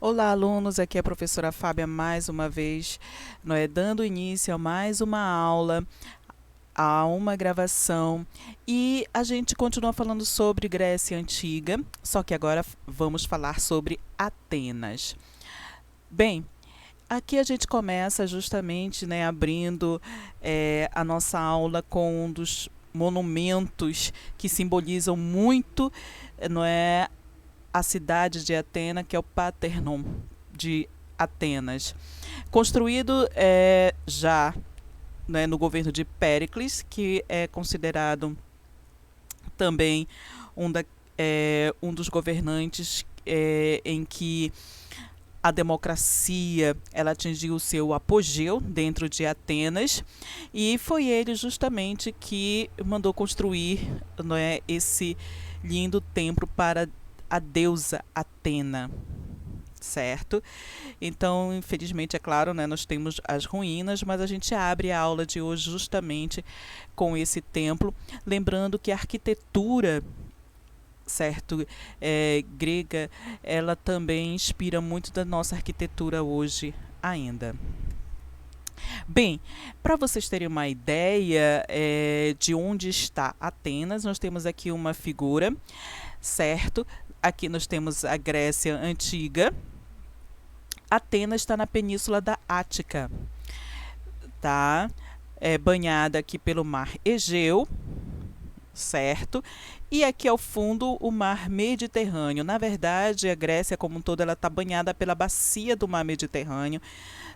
Olá, alunos, aqui é a professora Fábia mais uma vez, dando início a mais uma aula, a uma gravação, e a gente continua falando sobre Grécia Antiga, só que agora vamos falar sobre Atenas. Bem, aqui a gente começa justamente, abrindo a nossa aula com um dos monumentos que simbolizam muito, não é, a cidade de Atena, que é o Parthenon de Atenas, construído já, no governo de Péricles, que é considerado também um, um dos governantes em que a democracia ela atingiu o seu apogeu dentro de Atenas, e foi ele justamente que mandou construir, esse lindo templo para a deusa Atena, certo? Então, infelizmente, é claro, nós temos as ruínas, mas a gente abre a aula de hoje justamente com esse templo, lembrando que a arquitetura, certo, grega, ela também inspira muito da nossa arquitetura hoje ainda. Bem, para vocês terem uma ideia de onde está Atenas, nós temos aqui uma figura, certo? Aqui nós temos a Grécia Antiga. Atenas está na Península da Ática, tá? É banhada aqui pelo Mar Egeu, certo? E aqui ao fundo o Mar Mediterrâneo. Na verdade, a Grécia como um todo ela está banhada pela bacia do Mar Mediterrâneo,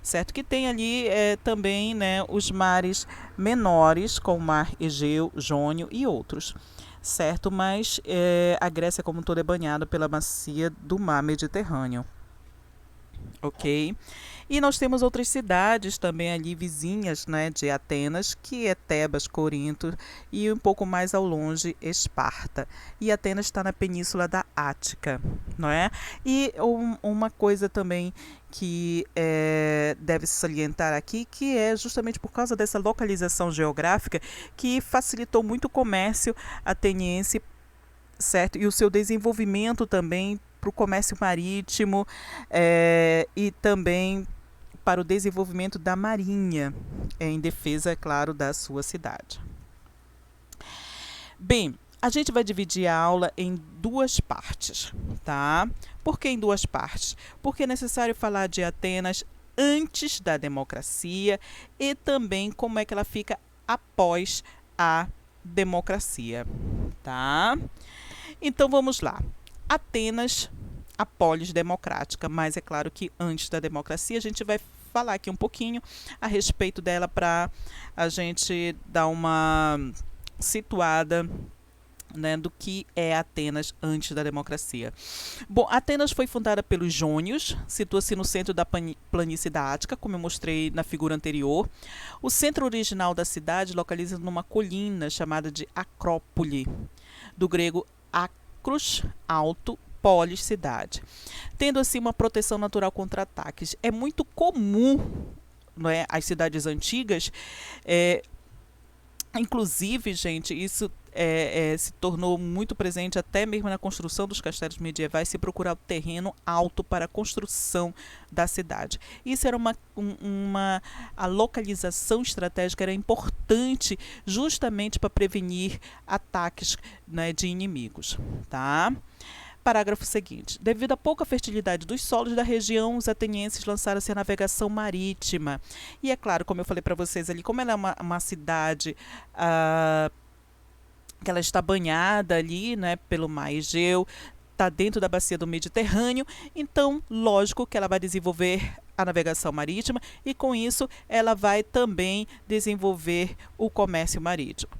certo? Que tem ali também, os mares menores, como o Mar Egeu, Jônio e outros, certo? Mas a Grécia como um todo é banhada pela bacia do Mar Mediterrâneo. Ok? E nós temos outras cidades também ali vizinhas, de Atenas, que é Tebas, Corinto e um pouco mais ao longe Esparta. E Atenas está na Península da Ática, não é? E uma coisa também que deve se salientar aqui, que é justamente por causa dessa localização geográfica que facilitou muito o comércio ateniense, certo? E o seu desenvolvimento também para o comércio marítimo e também para o desenvolvimento da marinha, em defesa, é claro, da sua cidade. Bem, a gente vai dividir a aula em duas partes, tá? Por que em duas partes? Porque é necessário falar de Atenas antes da democracia e também como é que ela fica após a democracia, tá? Então vamos lá. Atenas, a polis democrática, mas é claro que antes da democracia a gente vai falar aqui um pouquinho a respeito dela para a gente dar uma situada, do que é Atenas antes da democracia. Bom, Atenas foi fundada pelos jônios, situa-se no centro da planície da Ática, como eu mostrei na figura anterior. O centro original da cidade localiza numa colina chamada de Acrópole, do grego acros, alto, polis, cidade, tendo assim uma proteção natural contra ataques. É muito comum, as cidades antigas, inclusive, gente, isso se tornou muito presente até mesmo na construção dos castelos medievais, se procurar o terreno alto para a construção da cidade. Isso era a localização estratégica era importante justamente para prevenir ataques, de inimigos, tá? Parágrafo seguinte. Devido à pouca fertilidade dos solos da região, os atenienses lançaram-se à navegação marítima. E é claro, como eu falei para vocês ali, como ela é uma cidade que ela está banhada ali, pelo Mar Egeu, está dentro da bacia do Mediterrâneo, então, lógico que ela vai desenvolver a navegação marítima e, com isso, ela vai também desenvolver o comércio marítimo,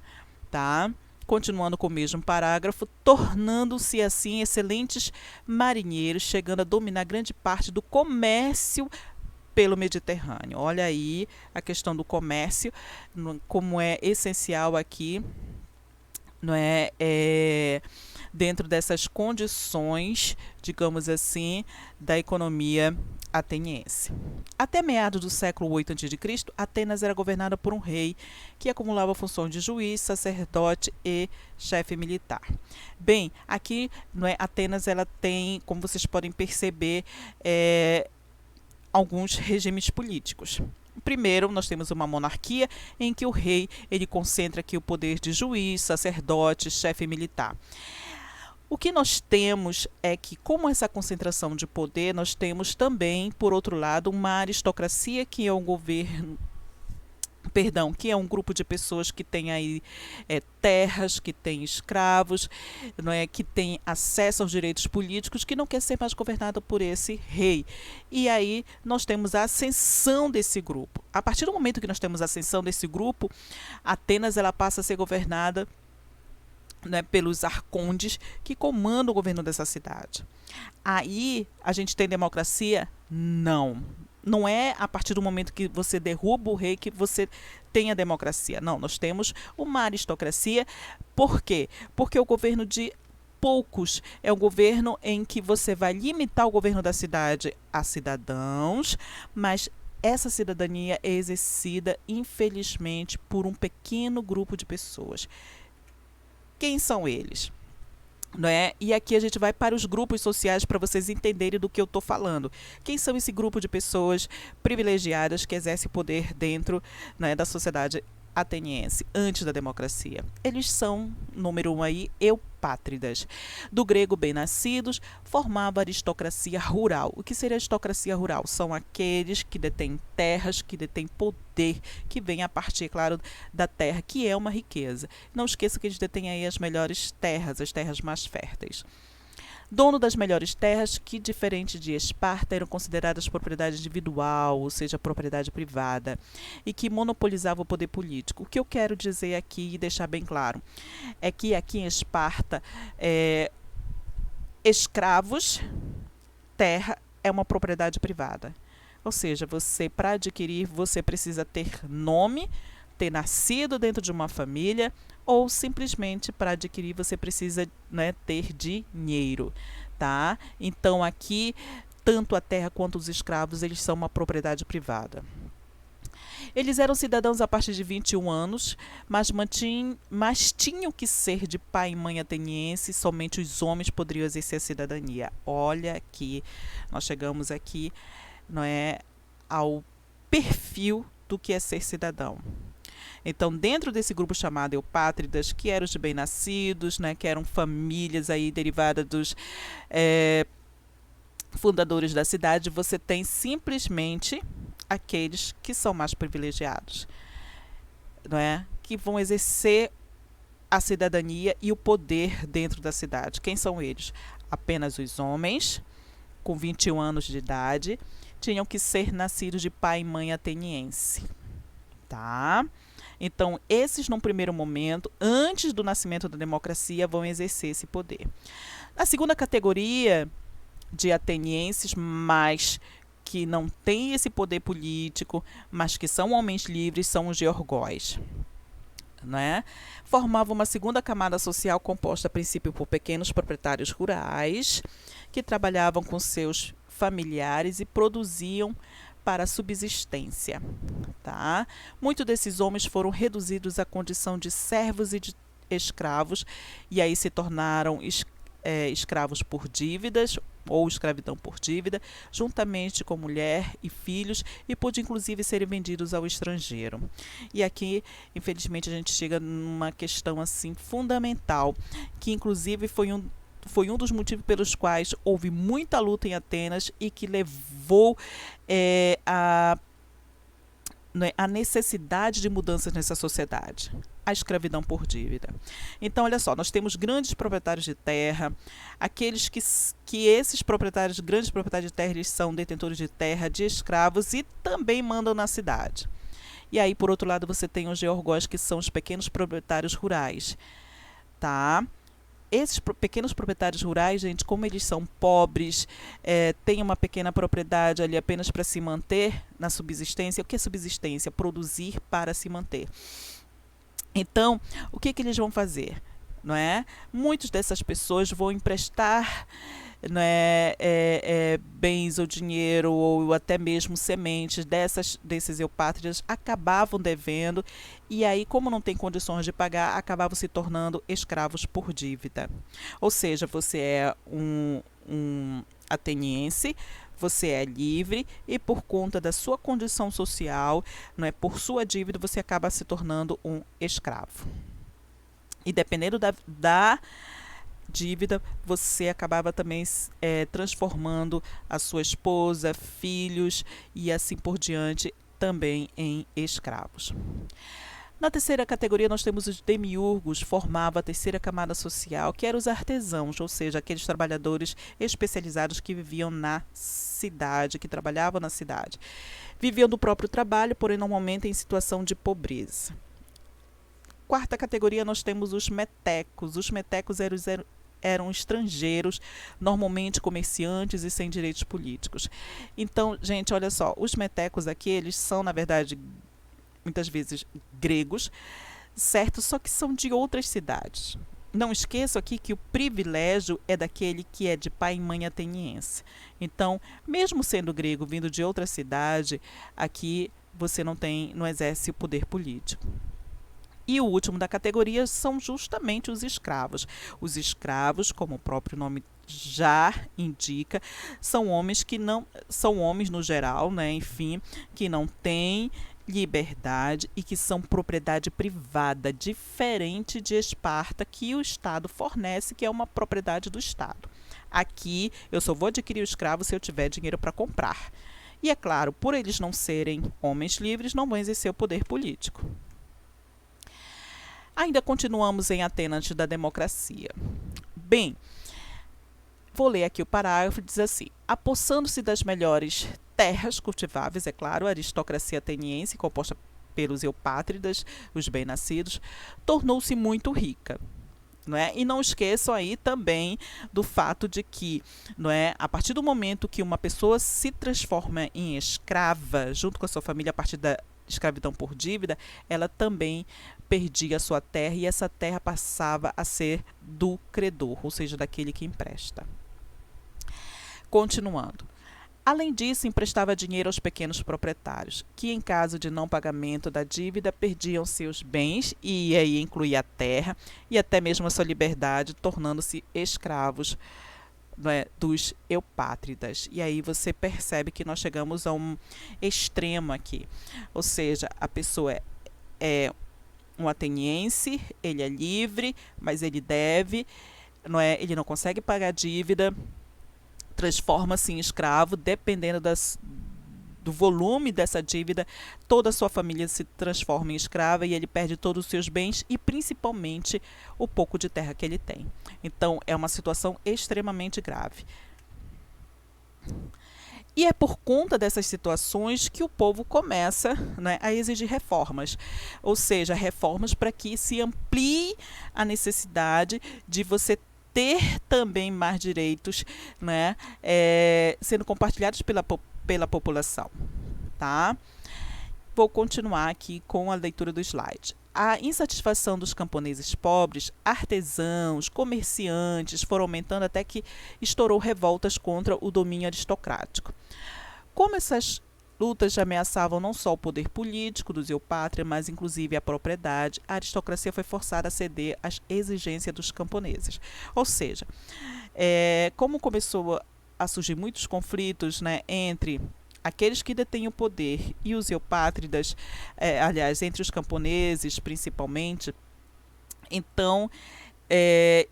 tá? Continuando com o mesmo parágrafo, tornando-se assim excelentes marinheiros, chegando a dominar grande parte do comércio pelo Mediterrâneo. Olha aí a questão do comércio, como é essencial aqui, dentro dessas condições, digamos assim, da economia ateniense. Até meados do século 8 a.C., Atenas era governada por um rei que acumulava funções de juiz, sacerdote e chefe militar. Bem, aqui Atenas ela tem, como vocês podem perceber, alguns regimes políticos. Primeiro, nós temos uma monarquia em que o rei ele concentra aqui o poder de juiz, sacerdote, chefe militar. O que nós temos é que, como essa concentração de poder, nós temos também, por outro lado, uma aristocracia que é um governo, que é um grupo de pessoas que tem aí terras, que tem escravos, que tem acesso aos direitos políticos, que não quer ser mais governado por esse rei. E aí nós temos a ascensão desse grupo. A partir do momento que nós temos a ascensão desse grupo, Atenas ela passa a ser governada pelos arcondes que comandam o governo dessa cidade. Aí a gente tem democracia? Não. Não é a partir do momento que você derruba o rei que você tem a democracia. Não, nós temos uma aristocracia. Por quê? Porque o governo de poucos é um governo em que você vai limitar o governo da cidade a cidadãos, mas essa cidadania é exercida, infelizmente, por um pequeno grupo de pessoas. Quem são eles? E aqui a gente vai para os grupos sociais para vocês entenderem do que eu estou falando. Quem são esse grupo de pessoas privilegiadas que exercem poder dentro da sociedade ateniense, antes da democracia? Eles são, número 1 aí, eupátridas. Do grego bem-nascidos, formava a aristocracia rural. O que seria a aristocracia rural? São aqueles que detêm terras, que detêm poder, que vem a partir, claro, da terra, que é uma riqueza. Não esqueça que eles detêm aí as melhores terras, as terras mais férteis. Dono das melhores terras, que, diferente de Esparta, eram consideradas propriedade individual, ou seja, propriedade privada, e que monopolizava o poder político. O que eu quero dizer aqui e deixar bem claro é que aqui em Esparta, escravos, terra é uma propriedade privada. Ou seja, para adquirir, você precisa ter nome, ter nascido dentro de uma família, ou simplesmente para adquirir você precisa ter dinheiro, tá? Então aqui, tanto a terra quanto os escravos, eles são uma propriedade privada. Eles eram cidadãos a partir de 21 anos, mas tinham que ser de pai e mãe ateniense, somente os homens poderiam exercer a cidadania. Olha aqui, nós chegamos aqui ao perfil do que é ser cidadão. Então, dentro desse grupo chamado eupátridas, que eram os de bem-nascidos, que eram famílias aí derivadas dos fundadores da cidade, você tem simplesmente aqueles que são mais privilegiados, que vão exercer a cidadania e o poder dentro da cidade. Quem são eles? Apenas os homens, com 21 anos de idade, tinham que ser nascidos de pai e mãe ateniense, tá? Então, esses, num primeiro momento, antes do nascimento da democracia, vão exercer esse poder. A segunda categoria de atenienses, mas que não têm esse poder político, mas que são homens livres, são os georgóis. Formava uma segunda camada social composta a princípio por pequenos proprietários rurais que trabalhavam com seus familiares e produziam para a subsistência, tá? Muitos desses homens foram reduzidos à condição de servos e de escravos e aí se tornaram escravos por dívidas ou escravidão por dívida, juntamente com mulher e filhos, e pôde inclusive serem vendidos ao estrangeiro. E aqui, infelizmente, a gente chega numa questão assim fundamental, que inclusive foi um dos motivos pelos quais houve muita luta em Atenas e que levou a necessidade de mudanças nessa sociedade, a escravidão por dívida. Então, olha só, nós temos grandes proprietários de terra, aqueles que esses proprietários, grandes proprietários de terra, eles são detentores de terra, de escravos e também mandam na cidade. E aí, por outro lado, você tem os georgóis, que são os pequenos proprietários rurais, tá? Esses pequenos proprietários rurais, gente, como eles são pobres, têm uma pequena propriedade ali apenas para se manter na subsistência. O que é subsistência? Produzir para se manter. Então, o que eles vão fazer? Muitas dessas pessoas vão emprestar né, bens ou dinheiro ou até mesmo sementes desses eupátridas acabavam devendo, e aí, como não tem condições de pagar, acabavam se tornando escravos por dívida. Ou seja, você é um ateniense, você é livre e por conta da sua condição social, não é, por sua dívida, você acaba se tornando um escravo. E dependendo da dívida, você acabava também transformando a sua esposa, filhos e assim por diante também em escravos. Na terceira categoria, nós temos os demiurgos, formava a terceira camada social, que eram os artesãos, ou seja, aqueles trabalhadores especializados que viviam na cidade, que trabalhavam na cidade. Viviam do próprio trabalho, porém normalmente em situação de pobreza. Quarta categoria, nós temos os metecos. Os metecos eram estrangeiros, normalmente comerciantes e sem direitos políticos. Então, gente, olha só, os metecos aqui, eles são, na verdade, muitas vezes gregos, certo? Só que são de outras cidades. Não esqueçam aqui que o privilégio é daquele que é de pai e mãe ateniense. Então, mesmo sendo grego, vindo de outra cidade, aqui você não exerce o poder político. E o último da categoria são justamente os escravos. Os escravos, como o próprio nome já indica, são homens no geral, né, enfim, que não têm liberdade e que são propriedade privada, diferente de Esparta, que o Estado fornece, que é uma propriedade do Estado. Aqui, eu só vou adquirir o escravo se eu tiver dinheiro para comprar. E é claro, por eles não serem homens livres, não vão exercer o poder político. Ainda continuamos em Atenas antes da democracia. Bem, vou ler aqui o parágrafo, diz assim: apossando-se das melhores terras cultiváveis, é claro, a aristocracia ateniense, composta pelos eupátridas, os bem-nascidos, tornou-se muito rica. Não é? E não esqueçam aí também do fato de que, não é, a partir do momento que uma pessoa se transforma em escrava, junto com a sua família, a partir da escravidão por dívida, ela também perdia a sua terra e essa terra passava a ser do credor, ou seja, daquele que empresta. Continuando. Além disso, emprestava dinheiro aos pequenos proprietários, que em caso de não pagamento da dívida perdiam seus bens, e aí incluía a terra e até mesmo a sua liberdade, tornando-se escravos, né, dos eupátridas. E aí você percebe que nós chegamos a um extremo aqui. Ou seja, a pessoa é um ateniense, ele é livre, mas ele deve, não é, ele não consegue pagar a dívida, transforma-se em escravo, dependendo do volume dessa dívida, toda a sua família se transforma em escrava e ele perde todos os seus bens e principalmente o pouco de terra que ele tem. Então, é uma situação extremamente grave. E é por conta dessas situações que o povo começa, né, a exigir reformas. Ou seja, reformas para que se amplie a necessidade de você ter também mais direitos, né, sendo compartilhados pela população. Tá? Vou continuar aqui com a leitura do slide. A insatisfação dos camponeses pobres, artesãos, comerciantes foram aumentando até que estourou revoltas contra o domínio aristocrático. Como essas lutas ameaçavam não só o poder político dos eupátridas, mas inclusive a propriedade, a aristocracia foi forçada a ceder às exigências dos camponeses. Ou seja, como começou a surgir muitos conflitos, né, entre aqueles que detêm o poder e os eupátridas, aliás, entre os camponeses principalmente, então,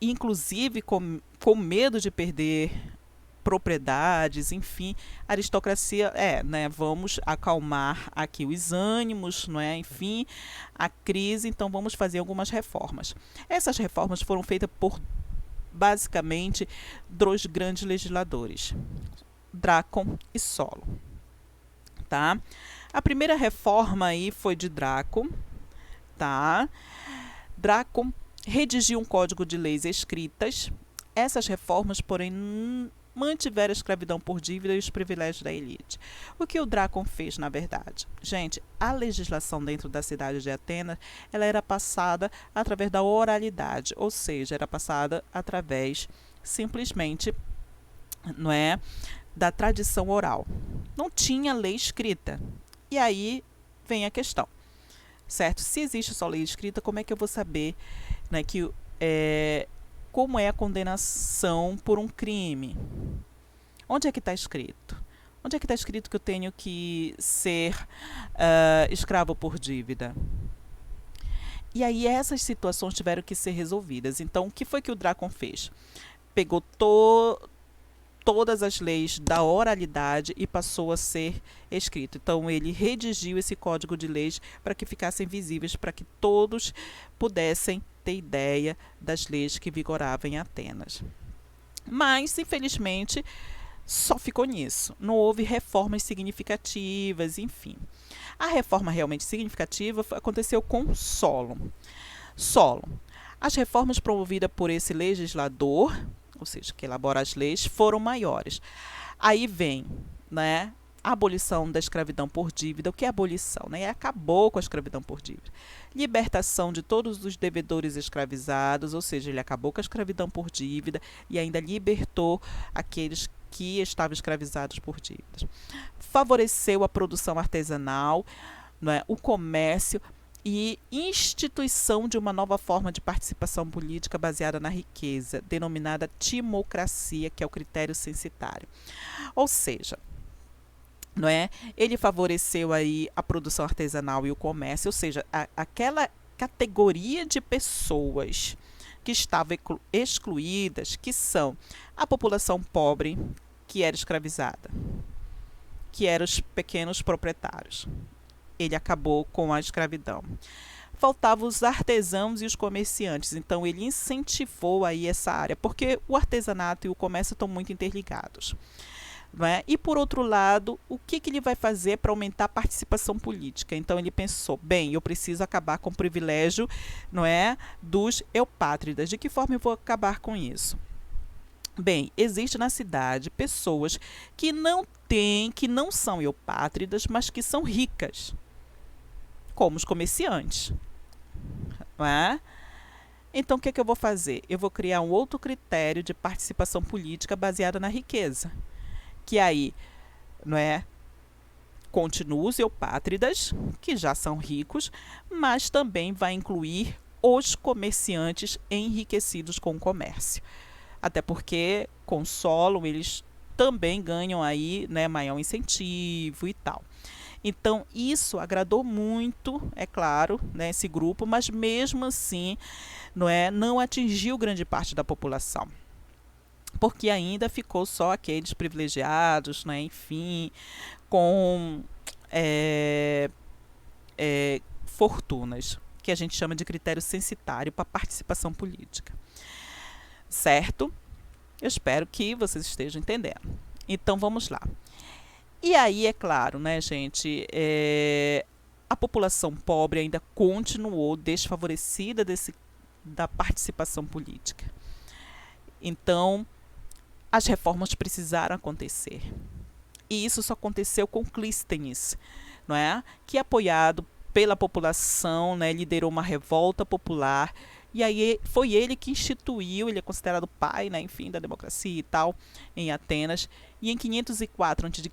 inclusive com medo de perder propriedades, enfim, a aristocracia né, vamos acalmar aqui os ânimos, não é? Enfim, a crise, então vamos fazer algumas reformas. Essas reformas foram feitas por basicamente dois grandes legisladores, Drácon e Solo. Tá? A primeira reforma aí foi de Drácon, tá? Drácon redigiu um código de leis escritas. Essas reformas, porém, mantiveram a escravidão por dívida e os privilégios da elite. O que o Drácon fez, na verdade? Gente, a legislação dentro da cidade de Atenas, ela era passada através da oralidade, ou seja, era passada através simplesmente não é, da tradição oral. Não tinha lei escrita. E aí vem a questão, certo? Se existe só lei escrita, como é que eu vou saber, né, como é a condenação por um crime? Onde é que está escrito? Onde é que está escrito que eu tenho que ser escravo por dívida? E aí essas situações tiveram que ser resolvidas. Então, o que foi que o Drácon fez? Pegou todas as leis da oralidade e passou a ser escrito. Então, ele redigiu esse código de leis para que ficassem visíveis, para que todos pudessem ter ideia das leis que vigoravam em Atenas. Mas, infelizmente, só ficou nisso. Não houve reformas significativas, enfim. A reforma realmente significativa aconteceu com Solon. As reformas promovidas por esse legislador, ou seja, que elabora as leis, foram maiores. Aí vem, né, a abolição da escravidão por dívida. O que é abolição? Né? Acabou com a escravidão por dívida. Libertação de todos os devedores escravizados, ou seja, ele acabou com a escravidão por dívida e ainda libertou aqueles que estavam escravizados por dívidas. Favoreceu a produção artesanal, né, o comércio e instituição de uma nova forma de participação política baseada na riqueza, denominada timocracia, que é o critério censitário. Ou seja, não é? Ele favoreceu aí a produção artesanal e o comércio, ou seja, aquela categoria de pessoas que estavam excluídas, que são a população pobre, que era escravizada, que eram os pequenos proprietários. Ele acabou com a escravidão. Faltavam os artesãos e os comerciantes, então ele incentivou aí essa área, porque o artesanato e o comércio estão muito interligados. Não é? E por outro lado, o que ele vai fazer para aumentar a participação política? Então ele pensou, bem, eu preciso acabar com o privilégio, não é, dos eupátridas. De que forma eu vou acabar com isso? Bem, existe na cidade pessoas que não são eupátridas, mas que são ricas, como os comerciantes. Não é? Então, o que eu vou fazer? Eu vou criar um outro critério de participação política baseada na riqueza. Que aí, não é, continua os eupátridas, que já são ricos, mas também vai incluir os comerciantes enriquecidos com o comércio. Até porque, com Solon, eles também ganham aí, né, maior incentivo e tal. Então, isso agradou muito, é claro, né, esse grupo, mas mesmo assim, não atingiu grande parte da população. Porque ainda ficou só aqueles privilegiados, né, enfim, com fortunas, que a gente chama de critério censitário para participação política. Certo? Eu espero que vocês estejam entendendo. Então, vamos lá. E aí, é claro, né, gente, a população pobre ainda continuou desfavorecida da participação política. Então, as reformas precisaram acontecer. E isso só aconteceu com Clístenes, não é? Que, apoiado pela população, né, liderou uma revolta popular. E aí foi ele que instituiu, ele é considerado o pai, né, enfim, da democracia e tal, em Atenas. E em 504 a.C.,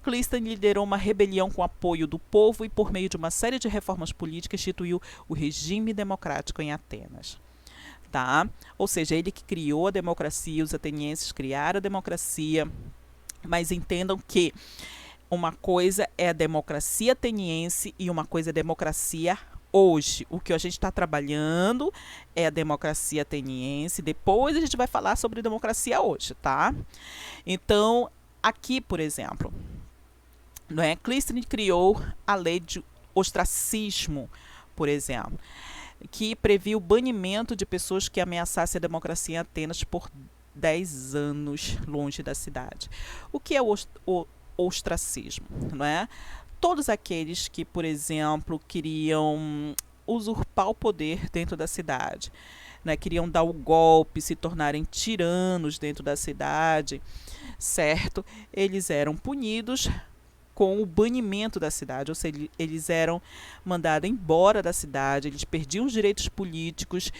Clístenes liderou uma rebelião com apoio do povo e, por meio de uma série de reformas políticas, instituiu o regime democrático em Atenas. Tá? Ou seja, ele que criou a democracia, os atenienses criaram a democracia, mas entendam que uma coisa é a democracia ateniense e uma coisa é a democracia hoje. O que a gente está trabalhando é a democracia ateniense, depois a gente vai falar sobre democracia hoje, tá? Então, aqui, por exemplo, Clístenes criou a lei de ostracismo, por exemplo, que previa o banimento de pessoas que ameaçassem a democracia em Atenas por 10 anos longe da cidade. O que é o ostracismo? Não é? Todos aqueles que, por exemplo, queriam usurpar o poder dentro da cidade, né? Queriam dar o golpe, se tornarem tiranos dentro da cidade, certo? Eles eram punidos com o banimento da cidade, ou seja, eles eram mandados embora da cidade, eles perdiam os direitos políticos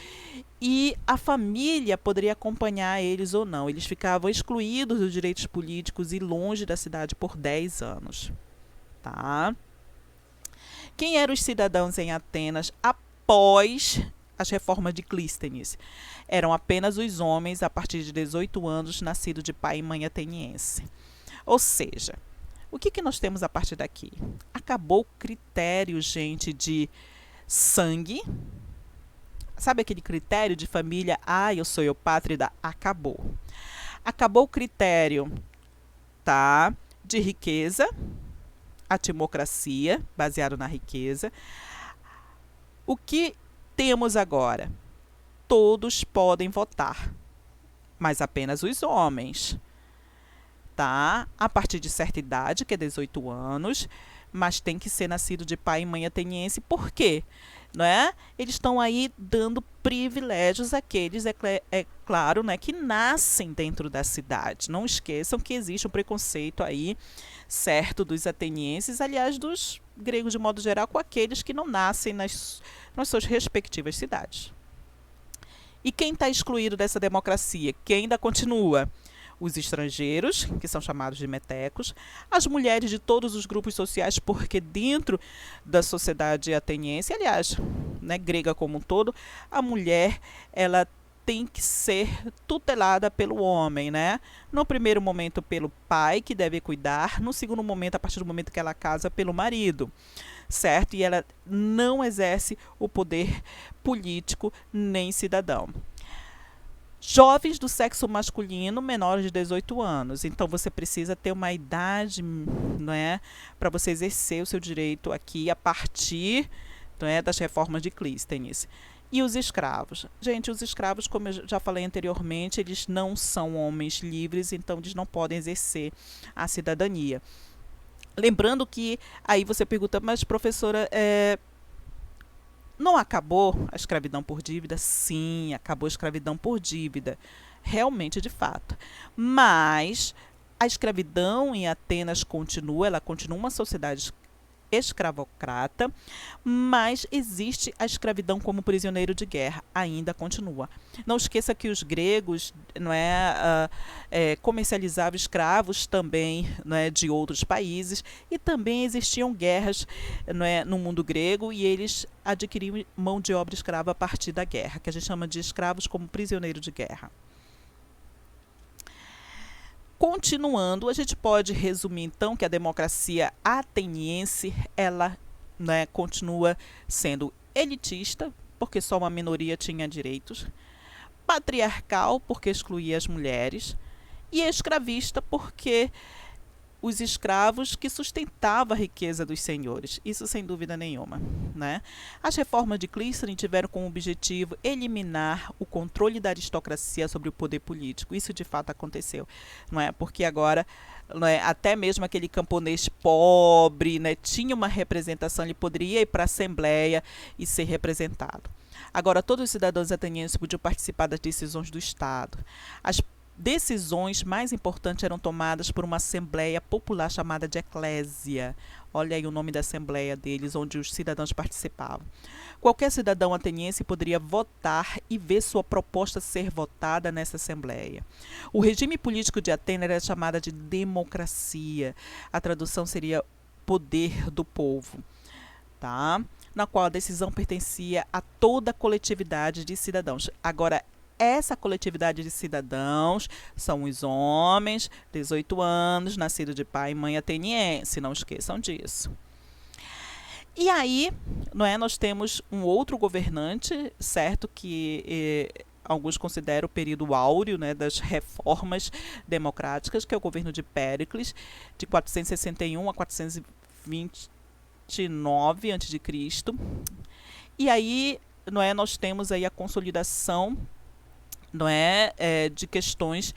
e a família poderia acompanhar eles ou não. Eles ficavam excluídos dos direitos políticos e longe da cidade por 10 anos. Tá? Quem eram os cidadãos em Atenas após as reformas de Clístenes? Eram apenas os homens a partir de 18 anos, nascidos de pai e mãe ateniense. Ou seja, o que nós temos a partir daqui? Acabou o critério, gente, de sangue. Sabe aquele critério de família? Ah, eu sou eupátrida? Acabou. Acabou o critério, tá, de riqueza, a timocracia, baseado na riqueza. O que temos agora? Todos podem votar, mas apenas os homens. Tá? A partir de certa idade, que é 18 anos, mas tem que ser nascido de pai e mãe ateniense. Por quê? Não é? Eles estão aí dando privilégios àqueles, claro, né, que nascem dentro da cidade. Não esqueçam que existe um preconceito aí, certo, dos atenienses, aliás, dos gregos de modo geral, com aqueles que não nascem nas suas respectivas cidades. E quem está excluído dessa democracia? Quem ainda continua? Os estrangeiros, que são chamados de metecos, as mulheres de todos os grupos sociais, porque dentro da sociedade ateniense, aliás, né, grega como um todo, a mulher ela tem que ser tutelada pelo homem, né? No primeiro momento pelo pai, que deve cuidar, no segundo momento, a partir do momento que ela casa, pelo marido, certo? E ela não exerce o poder político nem cidadão. Jovens do sexo masculino menores de 18 anos. Então, você precisa ter uma idade, não é, para você exercer o seu direito aqui a partir, não é, das reformas de Clístenes. E os escravos? Gente, os escravos, como eu já falei anteriormente, eles não são homens livres, então eles não podem exercer a cidadania. Lembrando que, aí você pergunta, mas professora, não acabou a escravidão por dívida? Sim, acabou a escravidão por dívida, realmente, de fato. Mas a escravidão em Atenas continua, ela continua uma sociedade escravocrata, mas existe a escravidão como prisioneiro de guerra, ainda continua. Não esqueça que os gregos, não é, comercializavam escravos também, não é, de outros países, e também existiam guerras, não é, no mundo grego, e eles adquiriam mão de obra escrava a partir da guerra, que a gente chama de escravos como prisioneiro de guerra. Continuando, a gente pode resumir então que a democracia ateniense, ela, né, continua sendo elitista, porque só uma minoria tinha direitos, patriarcal, porque excluía as mulheres, e escravista, porque os escravos que sustentavam a riqueza dos senhores, isso sem dúvida nenhuma, né? As reformas de Clístenes tiveram como objetivo eliminar o controle da aristocracia sobre o poder político, isso de fato aconteceu, não é? Porque agora, não é, até mesmo aquele camponês pobre, né, tinha uma representação, ele poderia ir para a Assembleia e ser representado. Agora, todos os cidadãos atenienses podiam participar das decisões do Estado. As decisões mais importantes eram tomadas por uma assembleia popular chamada de eclésia. Olha aí o nome da assembleia deles, onde os cidadãos participavam. Qualquer cidadão ateniense poderia votar e ver sua proposta ser votada nessa assembleia. O regime político de Atenas era chamado de democracia. A tradução seria poder do povo, tá? Na qual a decisão pertencia a toda a coletividade de cidadãos. Agora, essa coletividade de cidadãos são os homens, 18 anos, nascidos de pai e mãe ateniense, não esqueçam disso. E aí, não é, nós temos um outro governante, certo, que alguns consideram o período áureo, né, das reformas democráticas, que é o governo de Péricles, de 461 a 429 a.C. E aí, não é, nós temos aí a consolidação, não é, de questões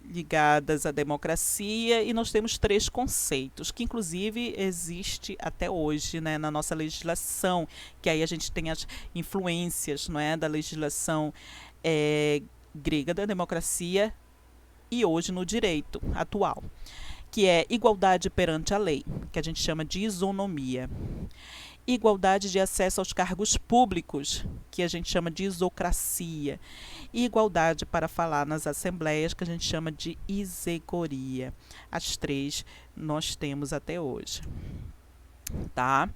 ligadas à democracia, e nós temos 3 conceitos, que inclusive existe até hoje, né, na nossa legislação, que aí a gente tem as influências, não é, da legislação grega da democracia e hoje no direito atual, que é igualdade perante a lei, que a gente chama de isonomia. Igualdade de acesso aos cargos públicos, que a gente chama de isocracia. E igualdade para falar nas assembleias, que a gente chama de isegoria. As três nós temos até hoje, tá?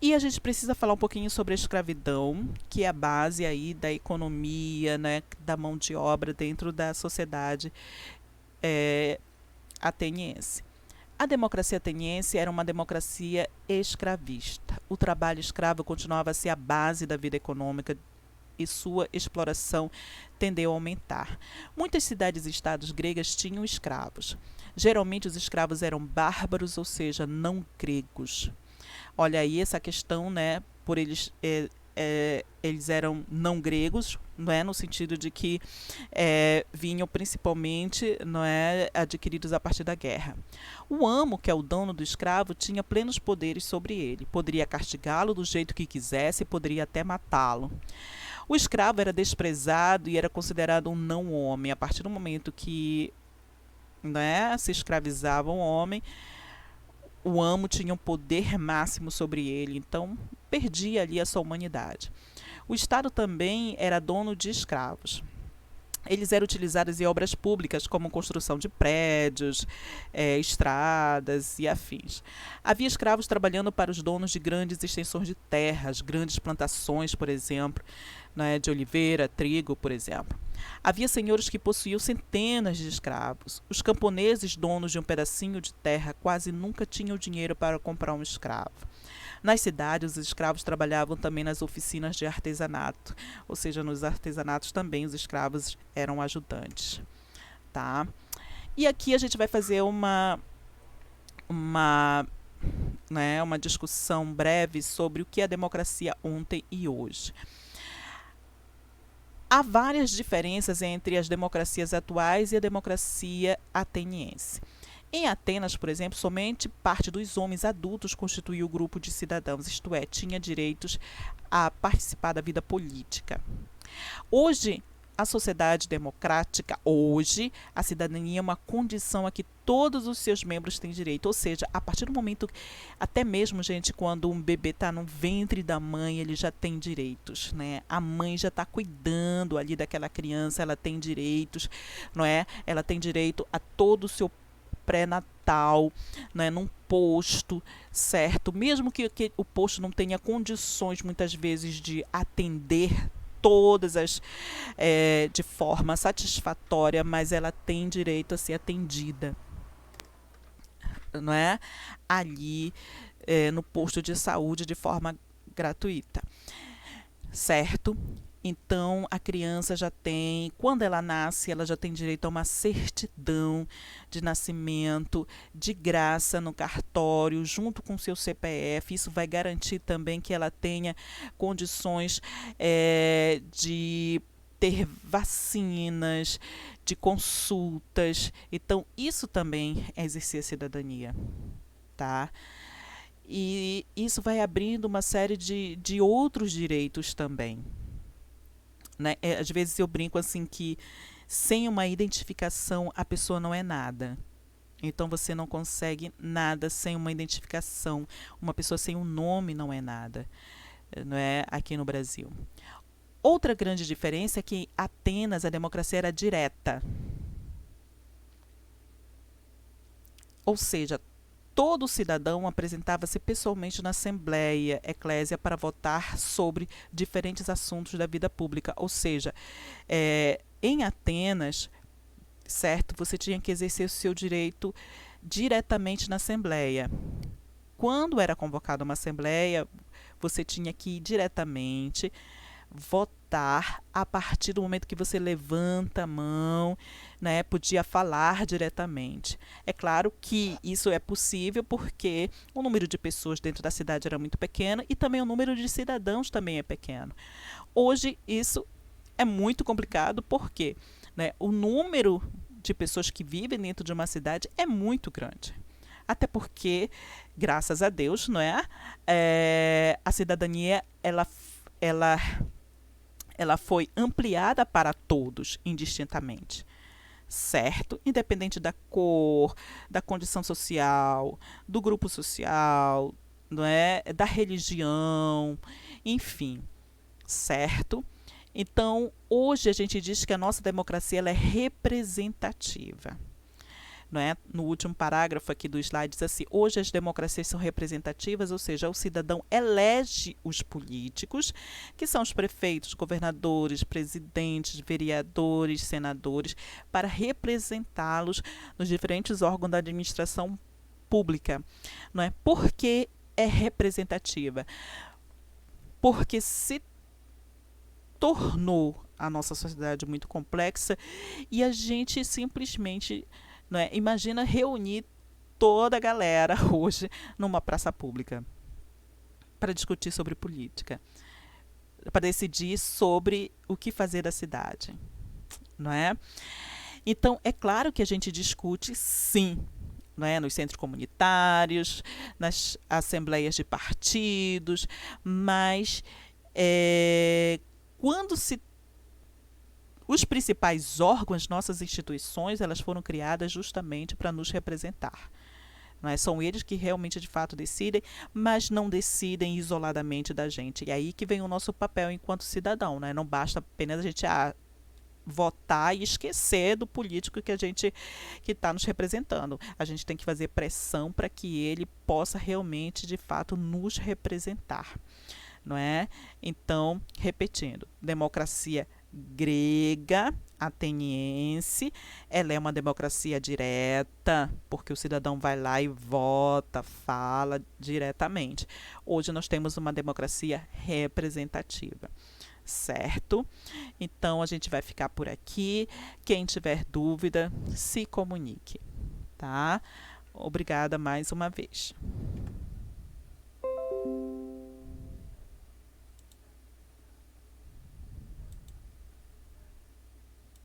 E a gente precisa falar um pouquinho sobre a escravidão, que é a base aí da economia, né, da mão de obra dentro da sociedade ateniense. A democracia ateniense era uma democracia escravista. O trabalho escravo continuava a ser a base da vida econômica e sua exploração tendeu a aumentar. Muitas cidades e estados gregas tinham escravos. Geralmente os escravos eram bárbaros, ou seja, não gregos. Olha aí essa questão, né, por eles eles eram não gregos, não é, no sentido de que vinham principalmente, não é, adquiridos a partir da guerra. O amo, que é o dono do escravo, tinha plenos poderes sobre ele. Poderia castigá-lo do jeito que quisesse, poderia até matá-lo. O escravo era desprezado e era considerado um não homem. A partir do momento que, né, se escravizava um homem, o amo tinha um poder máximo sobre ele, então perdia ali a sua humanidade. O Estado também era dono de escravos. Eles eram utilizados em obras públicas, como construção de prédios, estradas e afins. Havia escravos trabalhando para os donos de grandes extensões de terras, grandes plantações, por exemplo, né, de oliveira, trigo, por exemplo. Havia senhores que possuíam centenas de escravos. Os camponeses, donos de um pedacinho de terra, quase nunca tinham dinheiro para comprar um escravo. Nas cidades, os escravos trabalhavam também nas oficinas de artesanato, ou seja, nos artesanatos também os escravos eram ajudantes, tá? E aqui a gente vai fazer uma discussão breve sobre o que é a democracia ontem e hoje. Há várias diferenças entre as democracias atuais e a democracia ateniense. Em Atenas, por exemplo, somente parte dos homens adultos constituía o grupo de cidadãos, isto é, tinha direitos a participar da vida política. Hoje, a sociedade democrática, a cidadania é uma condição a que todos os seus membros têm direito, ou seja, a partir do momento, até mesmo, gente, quando um bebê está no ventre da mãe, ele já tem direitos, né? A mãe já está cuidando ali daquela criança, ela tem direitos, não é? Ela tem direito a todo o seu pré-natal, né, num posto, certo? Mesmo que o posto não tenha condições, muitas vezes, de atender todas as de forma satisfatória, mas ela tem direito a ser atendida, não é? Ali no posto de saúde de forma gratuita, certo? Então, a criança já tem, quando ela nasce, ela já tem direito a uma certidão de nascimento, de graça no cartório, junto com seu CPF. Isso vai garantir também que ela tenha condições de ter vacinas, de consultas. Então, isso também é exercer a cidadania, tá? E isso vai abrindo uma série de outros direitos também. Né? Às vezes eu brinco assim que sem uma identificação a pessoa não é nada. Então você não consegue nada sem uma identificação. Uma pessoa sem um nome não é nada, não é? Aqui no Brasil. Outra grande diferença é que em Atenas a democracia era direta. Ou seja, todo cidadão apresentava-se pessoalmente na Assembleia Eclésia para votar sobre diferentes assuntos da vida pública. Ou seja, em Atenas, certo, você tinha que exercer o seu direito diretamente na Assembleia. Quando era convocada uma Assembleia, você tinha que ir diretamente votar a partir do momento que você levanta a mão, né, podia falar diretamente. É claro que isso é possível porque o número de pessoas dentro da cidade era muito pequeno e também o número de cidadãos também é pequeno. Hoje isso é muito complicado porque, né, o número de pessoas que vivem dentro de uma cidade é muito grande. Até porque, graças a Deus, não é? A cidadania ela foi ampliada para todos, indistintamente, certo? Independente da cor, da condição social, do grupo social, não é? Da religião, enfim, certo? Então, hoje a gente diz que a nossa democracia ela é representativa. Não é? No último parágrafo aqui do slide diz assim: hoje as democracias são representativas, ou seja, o cidadão elege os políticos, que são os prefeitos, governadores, presidentes, vereadores, senadores, para representá-los nos diferentes órgãos da administração pública. Não é? Por que é representativa? Porque se tornou a nossa sociedade muito complexa e a gente simplesmente, não é, imagina reunir toda a galera hoje numa praça pública para discutir sobre política, para decidir sobre o que fazer da cidade, não é? Então, é claro que a gente discute, sim, não é? Nos centros comunitários, nas assembleias de partidos, mas quando se os principais órgãos, nossas instituições, elas foram criadas justamente para nos representar. Não é? São eles que realmente, de fato, decidem, mas não decidem isoladamente da gente. E aí que vem o nosso papel enquanto cidadão. Né? Não basta apenas a gente votar e esquecer do político que a gente que está nos representando. A gente tem que fazer pressão para que ele possa realmente, de fato, nos representar. Não é? Então, repetindo, democracia grega, ateniense, ela é uma democracia direta, porque o cidadão vai lá e vota, fala diretamente. Hoje nós temos uma democracia representativa, certo? Então a gente vai ficar por aqui. Quem tiver dúvida, se comunique, tá? Obrigada mais uma vez.